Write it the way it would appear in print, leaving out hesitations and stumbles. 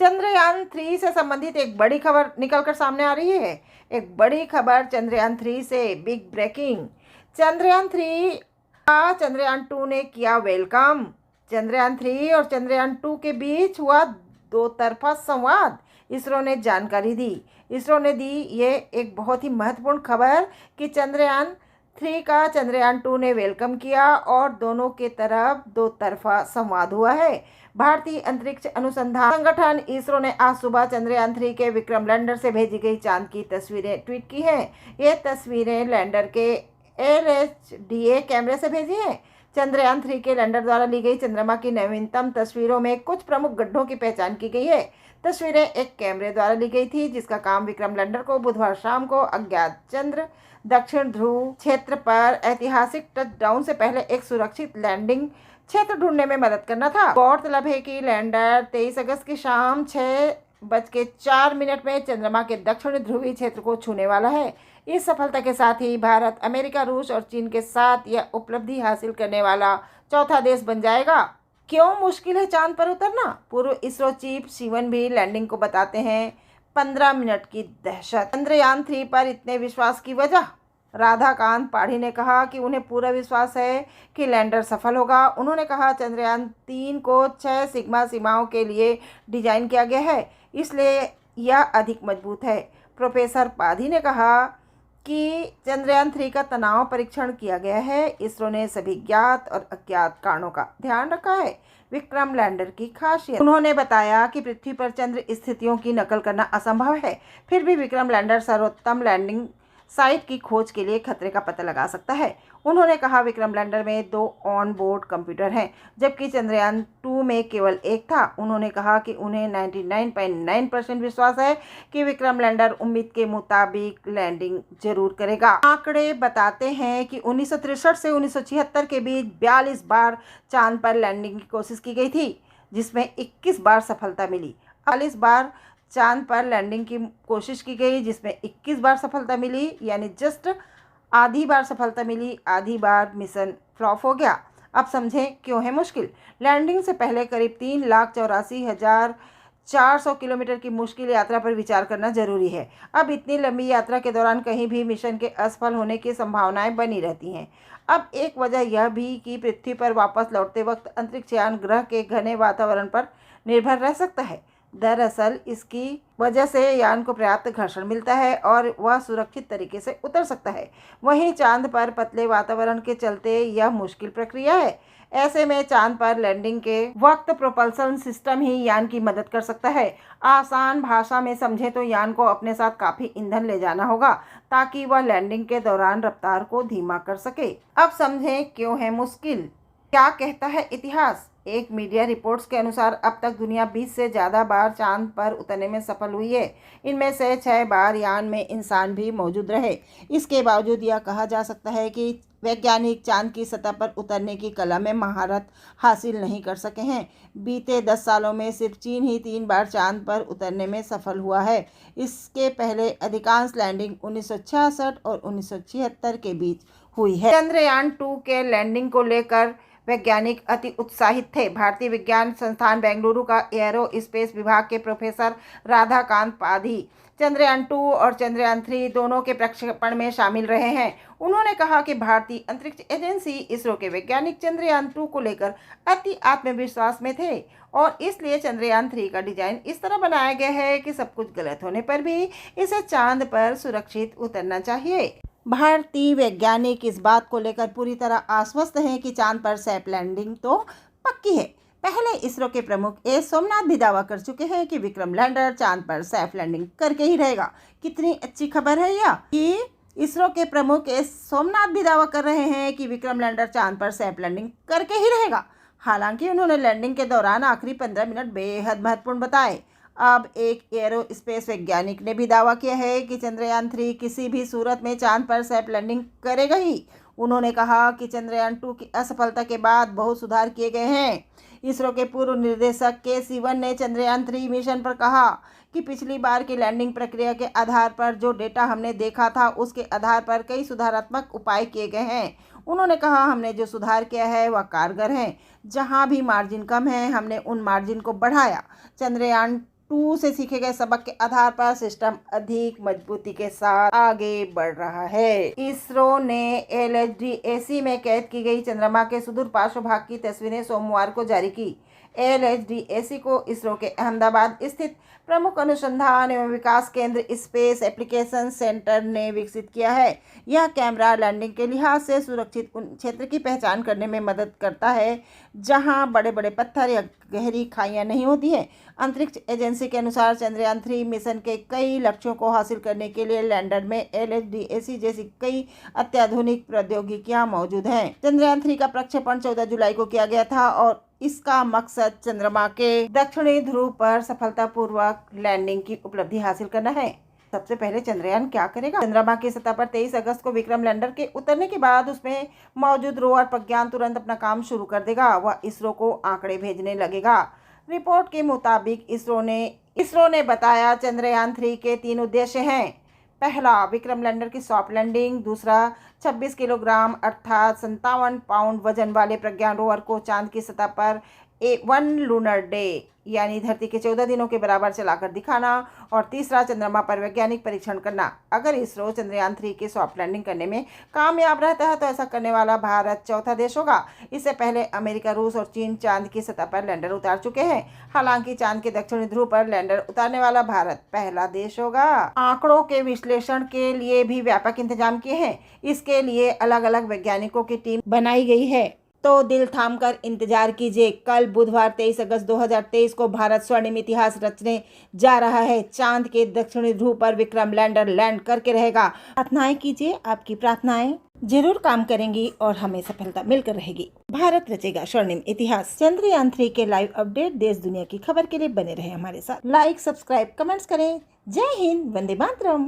चंद्रयान 3 से संबंधित एक बड़ी खबर निकलकर सामने आ रही है। एक बड़ी खबर चंद्रयान 3 से, बिग ब्रेकिंग। चंद्रयान 3 का चंद्रयान 2 ने किया वेलकम। चंद्रयान 3 और चंद्रयान 2 के बीच हुआ दो तरफा संवाद, इसरो ने जानकारी दी। इसरो ने दी ये एक बहुत ही महत्वपूर्ण खबर कि चंद्रयान 3 का चंद्रयान 2 ने वेलकम किया और दोनों के तरफ दो तरफा संवाद हुआ है। भारतीय अंतरिक्ष अनुसंधान संगठन इसरो ने आज सुबह चंद्रयान 3 के विक्रम लैंडर से भेजी गई चांद की तस्वीरें ट्वीट की हैं। ये तस्वीरें लैंडर के LHDA कैमरे से भेजी हैं। चंद्रयान 3 के लैंडर द्वारा ली गई चंद्रमा की नवीनतम तस्वीरों में कुछ प्रमुख गड्ढों की पहचान की गई है। तस्वीरें एक कैमरे द्वारा ली गई थी जिसका काम विक्रम लैंडर को बुधवार शाम को अज्ञात चंद्र दक्षिण ध्रुव क्षेत्र पर ऐतिहासिक टचडाउन से पहले एक सुरक्षित लैंडिंग क्षेत्र ढूंढने में मदद करना था। गौरतलब है कि लैंडर 23 अगस्त की शाम 6:04 में चंद्रमा के दक्षिण ध्रुवीय क्षेत्र को छूने वाला है। इस सफलता के साथ ही भारत अमेरिका, रूस और चीन के साथ यह उपलब्धि हासिल करने वाला चौथा देश बन जाएगा। क्यों मुश्किल है चांद पर उतरना? पूर्व इसरो चीफ शिवन भी लैंडिंग को बताते हैं 15 मिनट की दहशत। चंद्रयान 3 पर इतने विश्वास की वजह? राधाकांत पाढ़ी ने कहा कि उन्हें पूरा विश्वास है कि लैंडर सफल होगा। उन्होंने कहा चंद्रयान 3 को 6 सिग्मा सीमाओं के लिए डिजाइन किया गया है, इसलिए यह अधिक मजबूत है। प्रोफेसर पाढ़ी ने कहा कि चंद्रयान 3 का तनाव परीक्षण किया गया है। इसरो ने सभी ज्ञात और अज्ञात कारणों का ध्यान रखा है। विक्रम लैंडर की खासियत, उन्होंने बताया कि पृथ्वी पर चंद्र स्थितियों की नकल करना असंभव है, फिर भी विक्रम लैंडर सर्वोत्तम लैंडिंग साइट की खोज के लिए खतरे का पता लगा सकता है। उन्होंने कहा विक्रम लैंडर में 2 ऑन बोर्ड कंप्यूटर हैं, जबकि चंद्रयान 2 में केवल एक था। उन्होंने कहा कि उन्हें 99.9% विश्वास है कि विक्रम लैंडर उम्मीद के मुताबिक लैंडिंग जरूर करेगा। आंकड़े बताते हैं कि 1963 से 1976 के बीच 42 बार चांद पर लैंडिंग की कोशिश की गई थी, जिसमें 21 बार सफलता मिली। 40 बार चांद पर लैंडिंग की कोशिश की गई जिसमें 21 बार सफलता मिली, यानी जस्ट आधी बार सफलता मिली, आधी बार मिशन फ्लॉप हो गया। अब समझें क्यों है मुश्किल। लैंडिंग से पहले करीब 3,84,400 किलोमीटर की मुश्किल यात्रा पर विचार करना जरूरी है। अब इतनी लंबी यात्रा के दौरान कहीं भी मिशन के असफल होने की संभावनाएं बनी रहती हैं। अब एक वजह यह भी कि पृथ्वी पर वापस लौटते वक्त अंतरिक्ष यान ग्रह के घने वातावरण पर निर्भर रह सकता है। दरअसल इसकी वजह से यान को पर्याप्त घर्षण मिलता है और वह सुरक्षित तरीके से उतर सकता है। वहीं चांद पर पतले वातावरण के चलते यह मुश्किल प्रक्रिया है। ऐसे में चांद पर लैंडिंग के वक्त प्रोपल्सन सिस्टम ही यान की मदद कर सकता है। आसान भाषा में समझे तो यान को अपने साथ काफी ईंधन ले जाना होगा ताकि वह लैंडिंग के दौरान रफ्तार को धीमा कर सके। अब समझें क्यों है मुश्किल। क्या कहता है इतिहास? एक मीडिया रिपोर्ट्स के अनुसार अब तक दुनिया 20 से ज़्यादा बार चांद पर उतरने में सफल हुई है। इनमें से 6 बार यान में इंसान भी मौजूद रहे। इसके बावजूद यह कहा जा सकता है कि वैज्ञानिक चांद की सतह पर उतरने की कला में महारत हासिल नहीं कर सके हैं। बीते 10 सालों में सिर्फ चीन ही 3 बार चांद पर उतरने में सफल हुआ है। इसके पहले अधिकांश लैंडिंग 1966 और 1976 के बीच हुई है। चंद्रयान 2 के लैंडिंग को लेकर वैज्ञानिक अति उत्साहित थे। भारतीय विज्ञान संस्थान बेंगलुरु का एयरो स्पेस विभाग के प्रोफेसर राधाकांत पाढ़ी चंद्रयान 2 और चंद्रयान 3 दोनों के प्रक्षेपण में शामिल रहे हैं। उन्होंने कहा कि भारतीय अंतरिक्ष एजेंसी इसरो के वैज्ञानिक चंद्रयान 2 को लेकर अति आत्मविश्वास में थे और इसलिए चंद्रयान 3 का डिजाइन इस तरह बनाया गया है कि सब कुछ गलत होने पर भी इसे चांद पर सुरक्षित उतरना चाहिए। भारतीय वैज्ञानिक इस बात को लेकर पूरी तरह आश्वस्त हैं कि चांद पर सेफ लैंडिंग तो पक्की है। पहले इसरो के प्रमुख एस सोमनाथ भी दावा कर चुके हैं कि विक्रम लैंडर चांद पर सेफ लैंडिंग करके ही रहेगा। कितनी अच्छी खबर है यह कि इसरो के प्रमुख एस सोमनाथ भी दावा कर रहे हैं कि विक्रम लैंडर चांद पर सेफ लैंडिंग करके ही रहेगा। हालांकि उन्होंने लैंडिंग के दौरान आखिरी 15 मिनट बेहद महत्वपूर्ण बताए। अब एक एरो स्पेस वैज्ञानिक ने भी दावा किया है कि चंद्रयान 3 किसी भी सूरत में चांद पर सेफ लैंडिंग करेगा ही। उन्होंने कहा कि चंद्रयान 2 की असफलता के बाद बहुत सुधार किए गए हैं। इसरो के पूर्व निर्देशक के सिवन ने चंद्रयान 3 मिशन पर कहा कि पिछली बार की लैंडिंग प्रक्रिया के आधार पर जो डेटा हमने देखा था उसके आधार पर कई सुधारात्मक उपाय किए गए हैं। उन्होंने कहा हमने जो सुधार किया है वह कारगर है। जहां भी मार्जिन कम है हमने उन मार्जिन को बढ़ाया। चंद्रयान 2 से सीखे गए सबक के आधार पर सिस्टम अधिक मजबूती के साथ आगे बढ़ रहा है। इसरो ने LHD-AC में कैद की गई चंद्रमा के सुदूर पार्श्व भाग की तस्वीरें सोमवार को जारी की। LHD-AC को इसरो के अहमदाबाद स्थित प्रमुख अनुसंधान एवं विकास केंद्र स्पेस एप्लीकेशन सेंटर ने विकसित किया है। यह कैमरा लैंडिंग के लिहाज से सुरक्षित उन क्षेत्र की पहचान करने में मदद करता है जहां बड़े बड़े पत्थर या गहरी खाइयां नहीं होती हैं। अंतरिक्ष एजेंसी के अनुसार चंद्रयान 3 मिशन के कई लक्ष्यों को हासिल करने के लिए लैंडर में LHD-AC जैसी कई अत्याधुनिक प्रौद्योगिकियां मौजूद हैं। चंद्रयान 3 का प्रक्षेपण 14 जुलाई को किया गया था और इसका मकसद चंद्रमा के दक्षिणी ध्रुव पर सफलतापूर्वक लैंडिंग की उपलब्धि हासिल करना है। सबसे पहले चंद्रयान क्या करेगा? चंद्रमा की सतह पर 23 अगस्त को विक्रम लैंडर के उतरने के बाद उसमें मौजूद रोवर प्रज्ञान तुरंत अपना काम शुरू कर देगा। वह इसरो को आंकड़े भेजने लगेगा। रिपोर्ट के मुताबिक इसरो ने बताया चंद्रयान 3 के 3 उद्देश्य हैं। पहला, विक्रम लैंडर की सॉफ्ट लैंडिंग। दूसरा, 26 किलोग्राम अर्थात 57 पाउंड वजन वाले प्रज्ञान रोवर को चांद की सतह पर 1 लूनर डे यानी धरती के 14 दिनों के बराबर चलाकर दिखाना। और तीसरा, चंद्रमा पर वैज्ञानिक परीक्षण करना। अगर इसरो चंद्रयान 3 की सॉफ्ट लैंडिंग करने में कामयाब रहता है तो ऐसा करने वाला भारत चौथा देश होगा। इससे पहले अमेरिका, रूस और चीन चांद की सतह पर लैंडर उतार चुके हैं। हालांकि चांद के दक्षिणी ध्रुव पर लैंडर उतारने वाला भारत पहला देश होगा। आंकड़ों के विश्लेषण के लिए भी व्यापक इंतजाम किए हैं। इसके लिए अलग अलग वैज्ञानिकों की टीम बनाई गई है। तो दिल थामकर इंतजार कीजिए। कल बुधवार 23 अगस्त 2023 को भारत स्वर्णिम इतिहास रचने जा रहा है। चांद के दक्षिणी ध्रुव पर विक्रम लैंडर लैंड करके रहेगा। प्रार्थनाएं कीजिए, आपकी प्रार्थनाएं जरूर काम करेंगी और हमें सफलता मिलकर रहेगी। भारत रचेगा स्वर्णिम इतिहास। चंद्रयान 3 के लाइव अपडेट देश दुनिया की खबर के लिए बने रहे हमारे साथ। लाइक, सब्सक्राइब, कमेंट्स करें। जय हिंद, वंदे मातरम।